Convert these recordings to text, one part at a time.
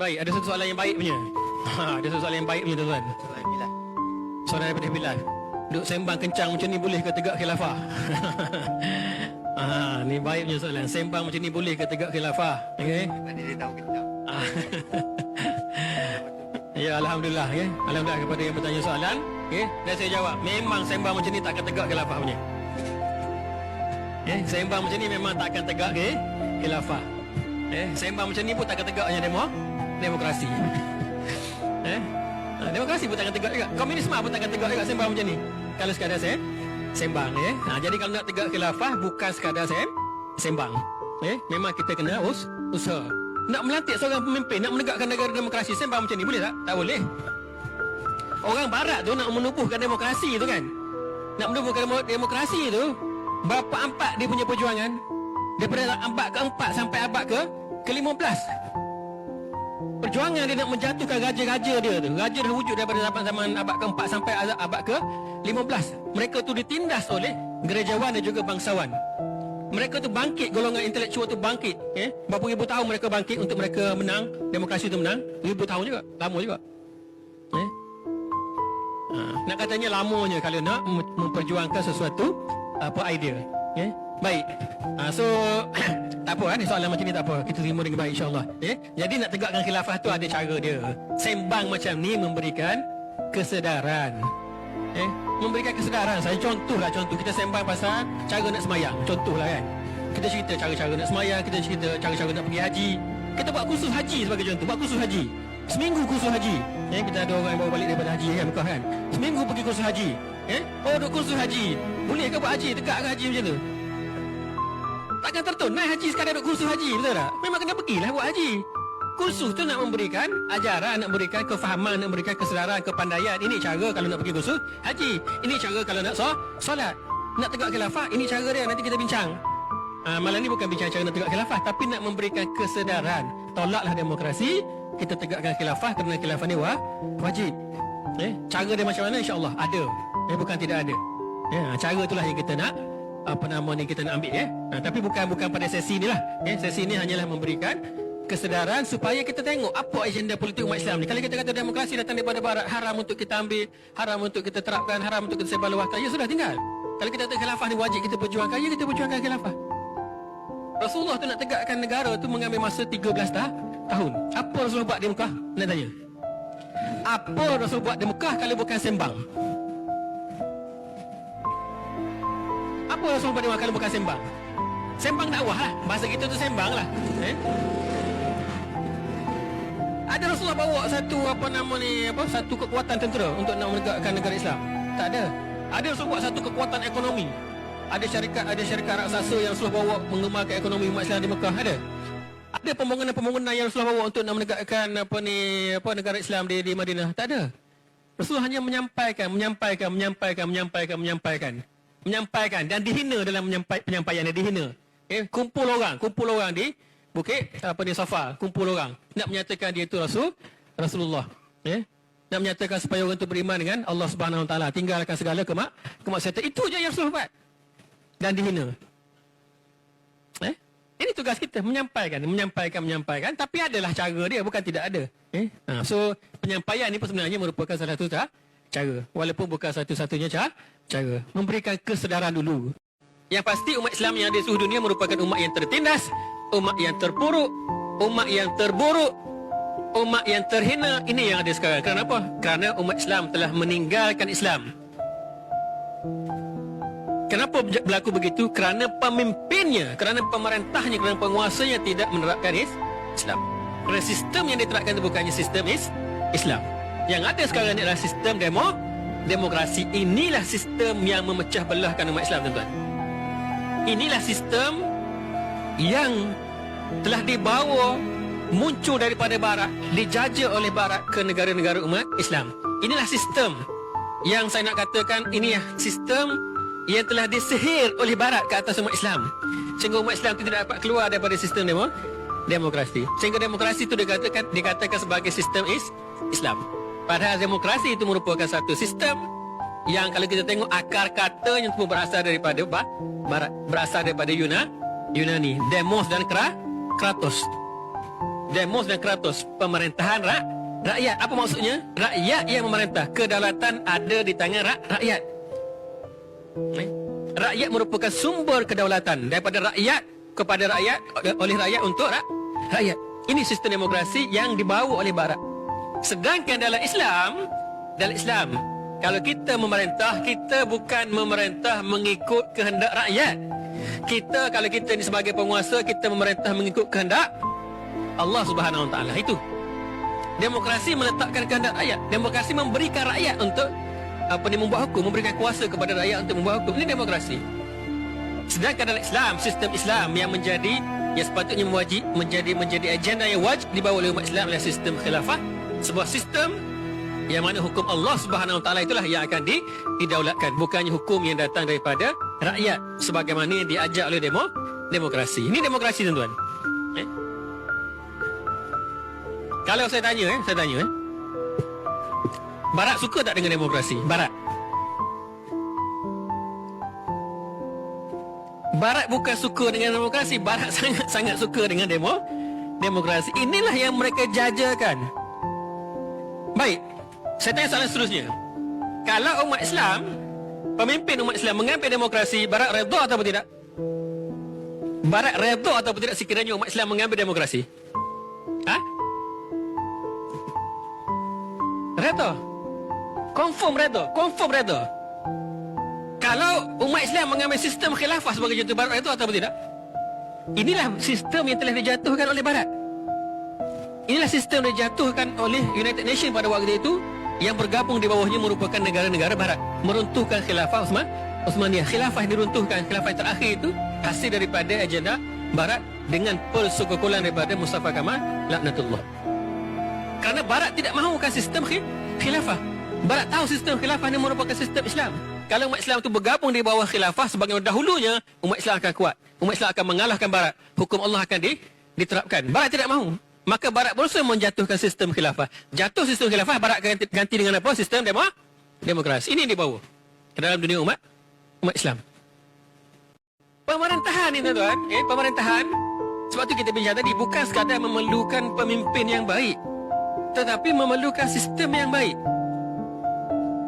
Baik, ada satu soalan yang baik punya. Ada satu soalan yang baik punya tuan. Soalan daripada Bilal. Duk sembang kencang macam ni boleh ke tegak khilafah? Ni baik punya soalan. Sembang macam ni boleh ke tegak khilafah? Okey. Dia tahu kencang. Ya, alhamdulillah ya. Alhamdulillah kepada yang bertanya soalan. Okey, dan saya jawab, memang sembang macam ni takkan tegak khilafah punya. Sembang macam ni memang takkan tegak ke khilafah. Sembang macam ni pun takkan tegaknya demokrasi. Demokrasi pun takkan tegak juga. Komunisme pun takkan tegak juga sembang macam ni. Kalau sekadar sembang jadi kalau nak tegak khilafah bukan sekadar sembang. Memang kita kena usaha. Nak melantik seorang pemimpin, nak menegakkan negara demokrasi, sembang macam ni boleh tak? Tak boleh. Orang barat tu nak menubuhkan demokrasi tu kan. Nak menubuhkan demokrasi tu, berapa ampat dia punya perjuangan? Daripada abad ke-4 sampai abad ke-15. Perjuangan dia nak menjatuhkan raja-raja dia tu. Raja dah wujud daripada zaman abad ke-4 sampai abad ke-15. Mereka tu ditindas oleh gerejawan dan juga bangsawan. Mereka tu bangkit, golongan intelektual tu bangkit. Berapa ribu tahun mereka bangkit untuk mereka menang, demokrasi tu menang. Ribu tahun juga, lama juga. Nak katanya lamanya kalau nak memperjuangkan sesuatu idea. Baik. So tak apa ni soalan macam ni tak apa. Kita terima dengan baik insya-Allah. Jadi nak tegakkan khilafah tu ada cara dia. Sembang macam ni memberikan kesedaran. Memberikan kesedaran. Saya contoh kita sembang pasal cara nak semayang. Contohlah kan. Kita cerita cara-cara nak semayang, kita cerita cara-cara nak pergi haji. Kita buat kursus haji sebagai contoh. Buat kursus haji. Seminggu kursus haji. Kita ada orang yang bawa balik daripada haji kan, Mekah kan. Seminggu pergi kursus haji. Oh, duk kursus haji. Boleh ke buat haji? Tegak ke haji macam tu? Takkan tertunai haji sekadar duk kursus haji, betul tak? Memang kena pergilah buat haji. Kursus tu nak memberikan ajaran, nak memberikan kefahaman, nak memberikan kesedaran, kepandaian. Ini cara kalau nak pergi kursus haji. Ini cara kalau nak solat. Nak tegak khilafah, ini cara dia. Nanti kita bincang. Malam ni bukan bincang cara nak tegak khilafah, tapi nak memberikan kesedaran. Tolaklah demokrasi, kita tegakkan khilafah kerana khilafah ni wajib. Cara dia macam mana insya-Allah ada. Bukan tidak ada. Cara itulah yang kita nak kita nak ambil tapi bukan pada sesi ni lah. Sesi ni hanyalah memberikan kesedaran supaya kita tengok apa agenda politik umat Islam ni. Kalau kita kata demokrasi datang daripada barat, haram untuk kita ambil, haram untuk kita terapkan, haram untuk kita sebarluaskan, ya sudah tinggal. Kalau kita kata khilafah ni wajib kita perjuangkan, ya kita perjuangkan khilafah. Rasulullah tu nak tegakkan negara tu mengambil masa 13 tahun. Apa Rasulullah buat di Mekah? Nak tanya. Apa Rasulullah buat di Mekah kalau bukan sembang? Apa Rasulullah buat di Mekah kalau bukan sembang? Sembang dakwah lah. Bahasa kita tu sembang lah. Ada Rasulullah bawa satu kekuatan tentera untuk nak menegakkan negara Islam? Tak ada. Ada Rasulullah buat satu kekuatan ekonomi. Ada syarikat raksasa yang Rasulullah bawa mengembangkan ekonomi umat Islam di Mekah? Ada pembangunan yang Rasulullah bawa untuk nak menegakkan negara Islam di Madinah? Tak ada. Rasulullah hanya menyampaikan dan dihina dalam penyampaiannya, dihina. Kumpul orang di bukit Safa, kumpul orang nak menyatakan dia itu Rasulullah. Nak menyatakan supaya orang itu beriman dengan Allah Subhanahu Wa Taala, tinggalkan segala kemaksiatan. Itu je yang Rasulullah buat. Dan dihina. Ini tugas kita, menyampaikan, tapi adalah cara dia, bukan tidak ada. So penyampaian ini sebenarnya merupakan salah satu cara, walaupun bukan satu-satunya cara. Memberikan kesedaran dulu. Yang pasti umat Islam yang ada di seluruh dunia merupakan umat yang tertindas, umat yang terpuruk, umat yang terburuk, umat yang terhina. Ini yang ada sekarang. Kenapa? Kerana umat Islam telah meninggalkan Islam. Kenapa berlaku begitu? Kerana pemimpinnya, kerana pemerintahnya, kerana penguasanya tidak menerapkan Islam. Kerana sistem yang diterapkan itu bukannya sistem Islam. Yang ada sekarang ini adalah sistem demokrasi. Inilah sistem yang memecah belahkan umat Islam, tuan-tuan. Inilah sistem yang telah dibawa, muncul daripada barat, dijajah oleh barat ke negara-negara umat Islam. Inilah sistem yang saya nak katakan, ini sistem yang telah disihir oleh barat ke atas umat Islam, sehingga umat Islam tidak dapat keluar daripada sistem demokrasi. Sehingga demokrasi itu dikatakan sebagai sistem Islam. Padahal demokrasi itu merupakan satu sistem yang kalau kita tengok akar katanya itu berasal daripada barat, berasal daripada Yunani, demos dan kratos. Demos dan kratos, pemerintahan rakyat. Apa maksudnya? Rakyat yang memerintah. Kedaulatan ada di tangan rakyat. Rakyat merupakan sumber kedaulatan. Daripada rakyat kepada rakyat, oleh rakyat untuk rakyat. Ini sistem demokrasi yang dibawa oleh Barat. Sedangkan dalam Islam, kalau kita memerintah, kita bukan memerintah mengikut kehendak rakyat. Kalau kita ni sebagai penguasa, kita memerintah mengikut kehendak Allah Subhanahu Wa Taala. Itu demokrasi, meletakkan kehendak rakyat. Demokrasi memberikan rakyat untuk membuat hukum, memberikan kuasa kepada rakyat untuk membuat hukum. Ini demokrasi. Sedangkan dalam Islam, sistem Islam yang sepatutnya menjadi agenda yang wajib dibawa oleh umat Islam adalah sistem khilafah, sebuah sistem yang mana hukum Allah Subhanahu Wa Taala itulah yang akan didaulatkan, bukannya hukum yang datang daripada rakyat sebagaimana yang diajak oleh demokrasi. Ini demokrasi, tuan-tuan. Kalau saya tanya, Barat suka tak dengan demokrasi? Barat bukan suka dengan demokrasi. Barat sangat suka dengan demokrasi. Inilah yang mereka jajakan. Baik, saya tanya soalan seterusnya. Kalau umat Islam, pemimpin umat Islam mengambil demokrasi, Barat redha atau tidak? Barat redha atau tidak sekiranya umat Islam mengambil demokrasi? Redha. Confirm redha. Kalau umat Islam mengambil sistem khilafah sebagai contoh, Barat redha atau tidak? Inilah sistem yang telah dijatuhkan oleh Barat. Inilah sistem yang dijatuhkan oleh United Nations pada waktu itu, yang bergabung di bawahnya merupakan negara-negara Barat. Meruntuhkan khilafah Utsmaniyah. Khilafah diruntuhkan. Khilafah terakhir itu hasil daripada agenda Barat dengan persekongkolan daripada Mustafa Kamal laknatullah. Kerana Barat tidak mahukan sistem khilafah. Barat tahu sistem khilafah ini merupakan sistem Islam. Kalau umat Islam itu bergabung di bawah khilafah sebagaimana dahulunya, umat Islam akan kuat. Umat Islam akan mengalahkan Barat. Hukum Allah akan diterapkan. Barat tidak mahu. Maka Barat berusaha menjatuhkan sistem khilafah. Jatuh sistem khilafah, Barat ganti dengan apa? Sistem demokrasi. Ini yang dibawa ke dalam dunia umat Islam. Pemerintahan ini, tuan-tuan, pemerintahan, sebab tu kita bincang tadi, bukan sekadar memerlukan pemimpin yang baik, tetapi memerlukan sistem yang baik.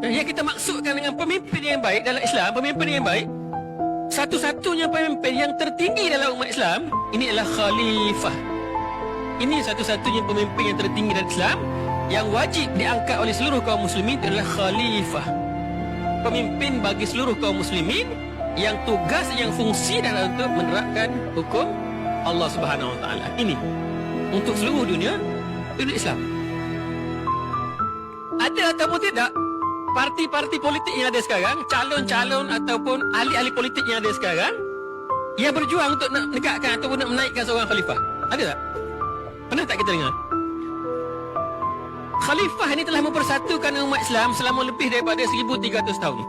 Yang kita maksudkan dengan pemimpin yang baik dalam Islam, pemimpin yang baik, satu-satunya pemimpin yang tertinggi dalam umat Islam, ini adalah khalifah. Ini satu-satunya pemimpin yang tertinggi dalam Islam yang wajib diangkat oleh seluruh kaum muslimin adalah khalifah. Pemimpin bagi seluruh kaum muslimin yang tugas, yang fungsi adalah untuk menerapkan hukum Allah Subhanahu Wa Taala. Ini untuk seluruh dunia Islam. Ada ataupun tidak parti-parti politik yang ada sekarang, calon-calon ataupun ahli-ahli politik yang ada sekarang, yang berjuang untuk nak menegakkan ataupun nak menaikkan seorang khalifah? Ada tak? Pernah tak kita dengar? Khalifah ini telah mempersatukan umat Islam selama lebih daripada 1300 tahun.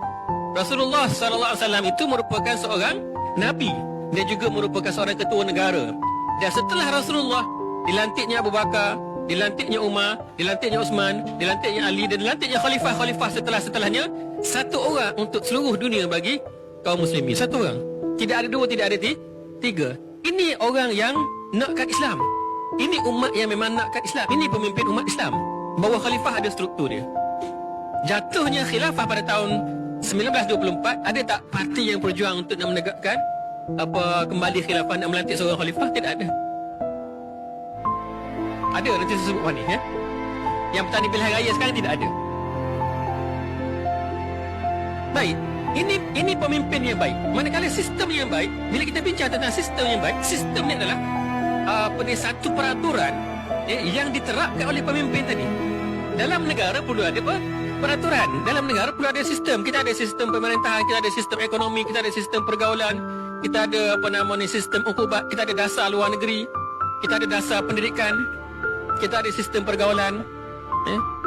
Rasulullah SAW itu merupakan seorang Nabi dan juga merupakan seorang ketua negara. Dan setelah Rasulullah, dilantiknya Abu Bakar, dilantiknya Umar, dilantiknya Uthman, dilantiknya Ali, dan dilantiknya khalifah-khalifah setelah-setelahnya, satu orang untuk seluruh dunia bagi kaum muslimin. Satu orang. Tidak ada dua, tidak ada tiga. Ini orang yang nakkan Islam. Ini umat yang memang nakkan Islam. Ini pemimpin umat Islam. Bawah khalifah ada struktur dia. Jatuhnya khilafah pada tahun 1924, ada tak parti yang berjuang untuk nak menegakkan kembali khilafah, nak melantik seorang khalifah? Tidak ada. Ada, nanti saya sebut mana ya. Yang bertanding pilihan raya sekarang tidak ada. Baik, ini pemimpin yang baik. Manakala sistem yang baik, bila kita bincang tentang sistem yang baik, sistem ini adalah satu peraturan yang diterapkan oleh pemimpin tadi. Dalam negara perlu ada peraturan. Dalam negara perlu ada sistem. Kita ada sistem pemerintahan, kita ada sistem ekonomi, kita ada sistem pergaulan, kita ada sistem ukubat, kita ada dasar luar negeri, kita ada dasar pendidikan, kita ada sistem pergaulan.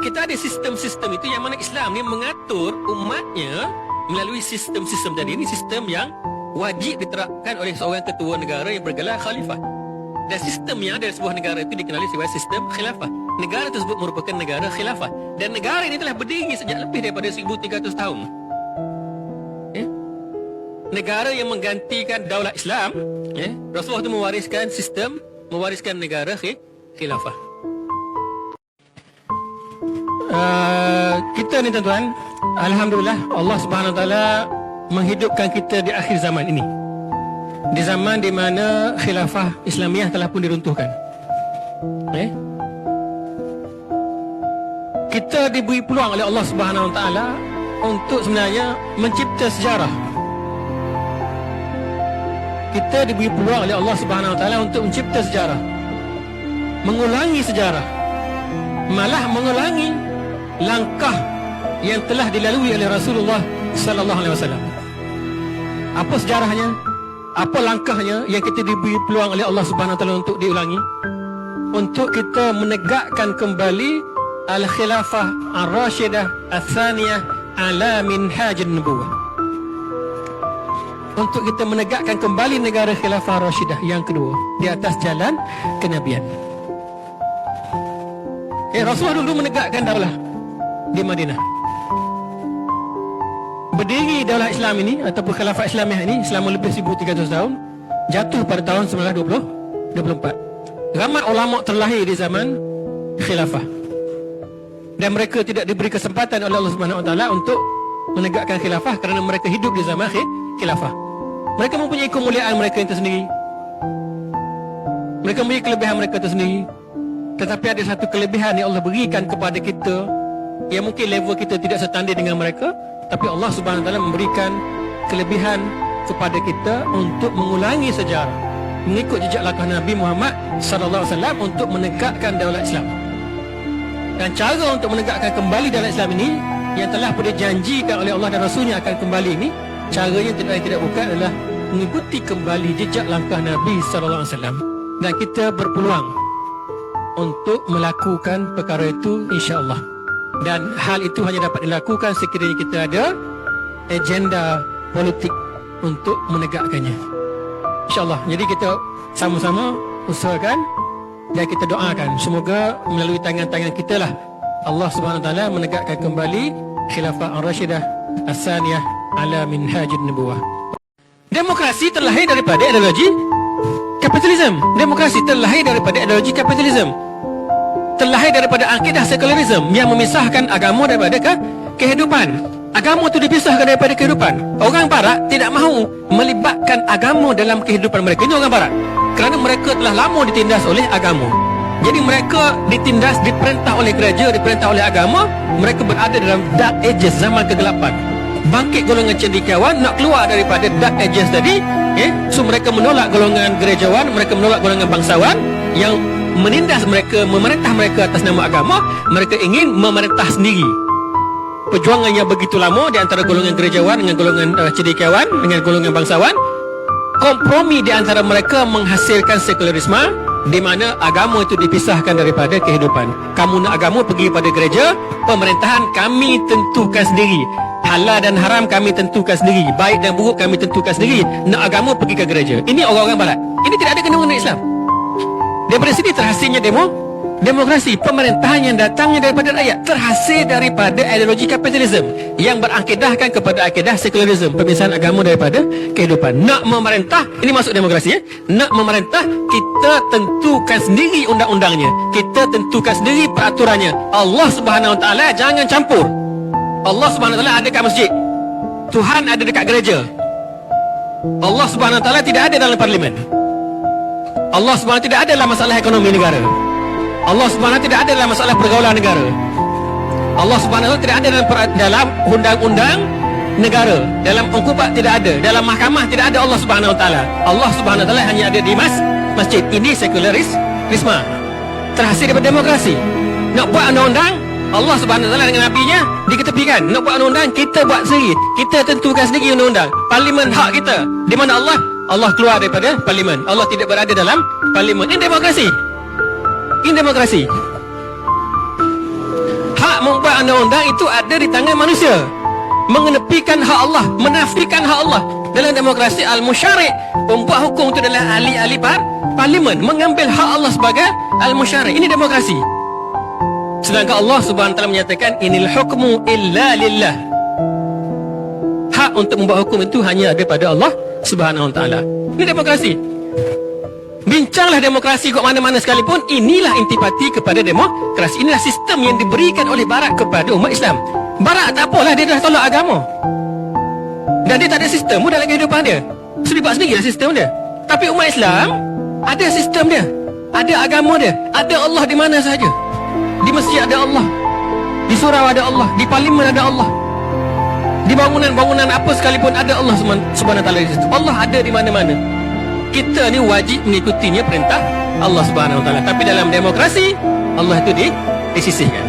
Kita ada sistem-sistem itu yang mana Islam ni mengatur umatnya melalui sistem-sistem tadi. Ini sistem yang wajib diterapkan oleh seorang ketua negara yang bergelar khalifah. Dan sistem yang ada di sebuah negara itu dikenali sebagai sistem khilafah. Negara tersebut merupakan negara khilafah. Dan negara ini telah berdiri sejak lebih daripada 1300 tahun. Negara yang menggantikan daulat Islam, Rasulullah itu mewariskan sistem, mewariskan negara khilafah. Kita ni tuan-tuan, alhamdulillah Allah Subhanahu Wa Taala menghidupkan kita di akhir zaman ini, di zaman di mana khilafah Islamiah telah pun diruntuhkan. Kita diberi peluang oleh Allah Subhanahu Wa Taala untuk sebenarnya mencipta sejarah. Kita diberi peluang oleh Allah Subhanahu Wa Taala untuk mencipta sejarah, mengulangi sejarah, malah mengulangi langkah yang telah dilalui oleh Rasulullah sallallahu alaihi wasallam. Apa sejarahnya? Apa langkahnya yang kita diberi peluang oleh Allah Subhanahu Wa Taala untuk diulangi? Untuk kita menegakkan kembali al-khilafah ar-rashidah ats-tsaniyah ala minhaj an-nubuwah. Untuk kita menegakkan kembali negara khilafah rashidah yang kedua di atas jalan kenabian. Rasulullah dulu menegakkan daulah di Madinah. Berdiri daulah Islam ini ataupun khilafah Islamiah ini selama lebih 1300 tahun, jatuh pada tahun 1924. Ramai ulama terlahir di zaman khilafah, dan mereka tidak diberi kesempatan oleh Allah Subhanahu Wa Taala untuk menegakkan khilafah kerana mereka hidup di zaman khilafah. Mereka mempunyai kemuliaan mereka yang tersendiri, mereka mempunyai kelebihan mereka tersendiri. Tetapi ada satu kelebihan yang Allah berikan kepada kita, yang mungkin level kita tidak setanding dengan mereka, tapi Allah Subhanahu Wa Taala memberikan kelebihan kepada kita untuk mengulangi sejarah, mengikut jejak langkah Nabi Muhammad sallallahu alaihi wasallam untuk menegakkan daulat Islam. Dan cara untuk menegakkan kembali daulat Islam ini yang telah pun dijanjikan oleh Allah dan Rasulnya akan kembali ini, caranya tidak bukan adalah mengikuti kembali jejak langkah Nabi sallallahu alaihi wasallam. Dan kita berpeluang untuk melakukan perkara itu, insya-Allah. Dan hal itu hanya dapat dilakukan sekiranya kita ada agenda politik untuk menegakkannya, insya-Allah. Jadi kita sama-sama usahakan dan kita doakan semoga melalui tangan-tangan kita lah Allah Subhanahu Wa Taala menegakkan kembali khilafah ar-rashidah ats-tsaniyah ala minhajin nubuwah. Demokrasi terlahir daripada ideologi kapitalisme. Demokrasi terlahir daripada ideologi kapitalisme, terlahir daripada akidah sekularisme yang memisahkan agama daripada kehidupan. Agama itu dipisahkan daripada kehidupan. Orang barat tidak mahu melibatkan agama dalam kehidupan mereka. Ini orang barat, kerana mereka telah lama ditindas oleh agama. Jadi mereka ditindas, diperintah oleh gereja, diperintah oleh agama. Mereka berada dalam dark ages, zaman kegelapan. Bangkit golongan cendekiawan nak keluar daripada dark ages tadi. So mereka menolak golongan gerejawan, mereka menolak golongan bangsawan yang menindas mereka, memerintah mereka atas nama agama. Mereka ingin memerintah sendiri. Perjuangan yang begitu lama di antara golongan gerejawan dengan golongan cendekiawan dengan golongan bangsawan, kompromi di antara mereka menghasilkan sekularisme, di mana agama itu dipisahkan daripada kehidupan. Kamu nak agama, pergi pada gereja. Pemerintahan kami tentukan sendiri. Halal dan haram kami tentukan sendiri. Baik dan buruk kami tentukan sendiri. Nak agama, pergi ke gereja. Ini orang-orang barat. Ini tidak ada kena dengan Islam. Daripada sini terhasilnya demokrasi. Pemerintahan yang datangnya daripada rakyat terhasil daripada ideologi kapitalisme yang berakidahkan kepada akidah sekularisme, pemisahan agama daripada kehidupan. Nak memerintah, ini masuk demokrasi. Nak memerintah, kita tentukan sendiri undang-undangnya, kita tentukan sendiri peraturannya. Allah Subhanahu Wa Taala jangan campur. Allah Subhanahu Wa Taala ada kat masjid, Tuhan ada dekat gereja. Allah Subhanahu Wa Taala tidak ada dalam parlimen. Allah Subhanahu tidak ada dalam masalah ekonomi negara. Allah Subhanahu tidak ada dalam masalah pergaulan negara. Allah Subhanahu tidak ada dalam undang-undang negara. Dalam hukumat tidak ada. Dalam mahkamah tidak ada Allah Subhanahu Taala. Allah Subhanahu Taala hanya ada di masjid. Ini sekularisme. Terhasil daripada demokrasi. Nak buat undang-undang, Allah Subhanahu Taala dengan nabinya diketepikan. Nak buat undang-undang, kita buat sendiri. Kita tentukan sendiri undang-undang. Parlimen hak kita. Di mana Allah keluar daripada parlimen. Allah tidak berada dalam parlimen. Ini demokrasi. Ini demokrasi. Hak membuat undang-undang itu ada di tangan manusia. Mengenepikan hak Allah, menafikan hak Allah. Dalam demokrasi al-musyari', pembuat hukum itu adalah ahli-ahli parlimen, mengambil hak Allah sebagai al-musyari'. Ini demokrasi. Sedangkan Allah Subhanahu Wa Taala menyatakan inil hukmu illa lillah. Hak untuk membuat hukum itu hanya ada pada Allah Subhanahu Wa Taala. Ini demokrasi. Bincanglah demokrasi kat mana-mana sekalipun, inilah intipati kepada demokrasi. Inilah sistem yang diberikan oleh Barat kepada umat Islam. Barat tak apalah, dia dah tolak agama. Dan dia tak ada sistem pun dalam kehidupan dia. So dia buat sendirilah sistem dia. Tapi umat Islam ada sistem dia, ada agama dia, ada Allah di mana saja. Di masjid ada Allah, di surau ada Allah, di parlimen ada Allah, di bangunan-bangunan apa sekalipun ada Allah Subhanahu Taala di situ. Allah ada di mana-mana. Kita ni wajib mengikutinya perintah Allah Subhanahu Taala. Tapi dalam demokrasi, Allah itu disisihkan.